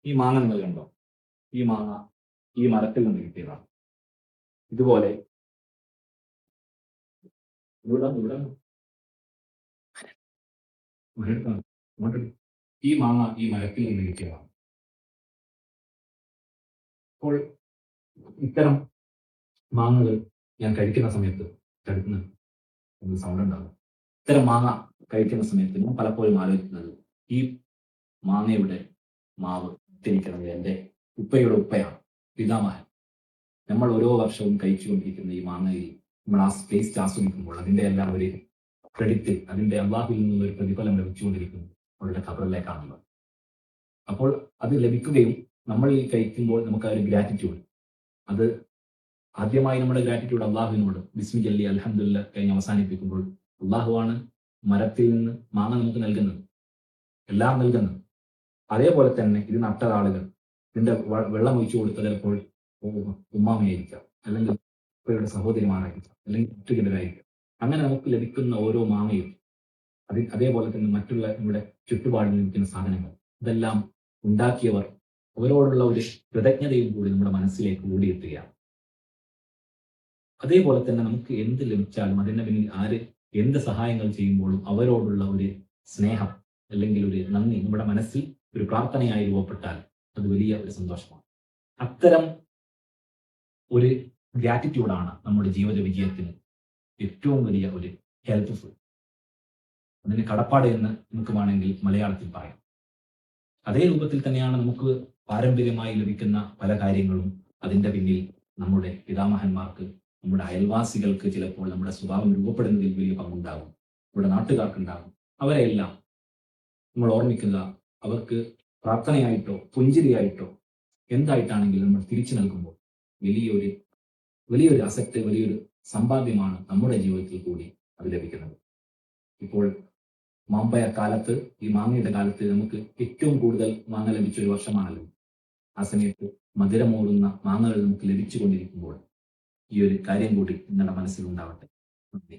ഈ മാങ്ങ നിങ്ങൾ കണ്ടോ? ഈ മാങ്ങ ഈ മരത്തിൽ നിന്ന് കിട്ടിയതാണ്. ഇതുപോലെ ഈ മാങ്ങ ഈ മരത്തിൽ നിന്ന് കിട്ടിയതാണ്. അപ്പോൾ ഇത്തരം മാങ്ങകൾ ഞാൻ കഴിക്കുന്ന സമയത്ത് ചടുക്കുന്ന ഒരു സൗണ്ട് ഉണ്ടാകും. ഇത്തരം മാങ്ങ കഴിക്കുന്ന സമയത്ത് ഞാൻ പലപ്പോഴും ആലോചിക്കുന്നത് ഈ മാങ്ങയുടെ മാവ് തിരിക്കുന്നത് എൻ്റെ ഉപ്പയുടെ ഉപ്പയാണ്, പിതാമഹൻ. നമ്മൾ ഓരോ വർഷവും കഴിച്ചുകൊണ്ടിരിക്കുന്ന ഈ മാങ്ങയിൽ നമ്മൾ ആ ടേസ്റ്റ് ആസ്വദിക്കുമ്പോൾ അതിൻ്റെ എല്ലാം ഒരു ക്രെഡിറ്റ്, അതിൻ്റെ അള്ളാഹുവിൽ നിന്നുള്ള ഒരു പ്രതിഫലം ലഭിച്ചുകൊണ്ടിരിക്കുന്നു അവരുടെ ഖബറിലേക്കാണുള്ളത്. അപ്പോൾ അത് ലഭിക്കുകയും നമ്മൾ ഈ കഴിക്കുമ്പോൾ നമുക്ക് ആ ഒരു ഗ്രാറ്റിറ്റ്യൂഡ്, അത് ആദ്യമായി നമ്മുടെ ഗ്രാറ്റിറ്റ്യൂഡ് അള്ളാഹുവിനോട് ബിസ്മി ചൊല്ലി അൽഹംദുലില്ലാഹ് കഴിഞ്ഞ് അവസാനിപ്പിക്കുമ്പോൾ അള്ളാഹുവാണ് മരത്തിൽ നിന്ന് മാങ്ങ നമുക്ക് നൽകുന്നത്, എല്ലാം നൽകുന്നത്. അതേപോലെ തന്നെ ഇത് നട്ട ആളുകൾ, ഇതിന്റെ വെള്ളം ഒഴിച്ചു കൊടുത്തത് ചിലപ്പോൾ ഉമ്മാമയായിരിക്കാം, അല്ലെങ്കിൽ ഉപ്പയുടെ സഹോദരിമാരായിരിക്കാം, അല്ലെങ്കിൽ മറ്റു ചിലരായിരിക്കാം. അങ്ങനെ നമുക്ക് ലഭിക്കുന്ന ഓരോ മാങ്ങയും അതേപോലെ തന്നെ മറ്റുള്ള നമ്മുടെ ചുറ്റുപാടിൽ ലഭിക്കുന്ന സാധനങ്ങൾ, ഇതെല്ലാം ഉണ്ടാക്കിയവർ അവരോടുള്ള ഒരു കൃതജ്ഞതയും കൂടി നമ്മുടെ മനസ്സിലേക്ക് ഓടിയെത്തുകയാണ്. അതേപോലെ തന്നെ നമുക്ക് എന്ത് ലഭിച്ചാലും അതിന്റെ പിന്നിൽ ആര് എന്ത് സഹായങ്ങൾ ചെയ്യുമ്പോഴും അവരോടുള്ള ഒരു സ്നേഹം അല്ലെങ്കിൽ ഒരു നന്ദി നമ്മുടെ മനസ്സിൽ ഒരു പ്രാർത്ഥനയായി രൂപപ്പെട്ടാൽ അത് വലിയ ഒരു സന്തോഷമാണ്. അത്തരം ഒരു ഗ്രാറ്റിറ്റ്യൂഡാണ് നമ്മുടെ ജീവിത വിജയത്തിന് ഏറ്റവും വലിയ ഒരു ഹെൽപ്ഫുൾ. അതിന് കടപ്പാട് എന്ന് നമുക്ക് വേണമെങ്കിൽ മലയാളത്തിൽ പറയാം. അതേ രൂപത്തിൽ തന്നെയാണ് നമുക്ക് പാരമ്പര്യമായി ലഭിക്കുന്ന പല കാര്യങ്ങളും അതിൻ്റെ പിന്നിൽ നമ്മുടെ പിതാമഹന്മാർക്ക്, നമ്മുടെ അയൽവാസികൾക്ക് ചിലപ്പോൾ നമ്മുടെ സ്വഭാവം രൂപപ്പെടുന്നതിൽ വലിയ പങ്കുണ്ടാകും, നമ്മുടെ നാട്ടുകാർക്കുണ്ടാകും. അവരെയെല്ലാം നമ്മൾ ഓർമ്മിക്കുക. അവർക്ക് പ്രാർത്ഥനയായിട്ടോ പുഞ്ചിരിയായിട്ടോ എന്തായിട്ടാണെങ്കിലും നമ്മൾ തിരിച്ചു നൽകുമ്പോൾ വലിയൊരു അസറ്റ്, വലിയൊരു സമ്പാദ്യമാണ് നമ്മുടെ ജീവിതത്തിൽ കൂടി അത് ലഭിക്കുന്നത്. ഇപ്പോൾ മാമ്പഴ കാലത്ത്, ഈ മാങ്ങയുടെ കാലത്ത് നമുക്ക് ഏറ്റവും കൂടുതൽ മാങ്ങ ലഭിച്ച ഒരു വർഷമാണല്ലോ. ആ സമയത്ത് മധുരമൂറുന്ന മാങ്ങകൾ നമുക്ക് ലഭിച്ചു കൊണ്ടിരിക്കുമ്പോൾ ഈ ഒരു കാര്യം കൂടി നിങ്ങളുടെ മനസ്സിലുണ്ടാവട്ടെ. നന്ദി.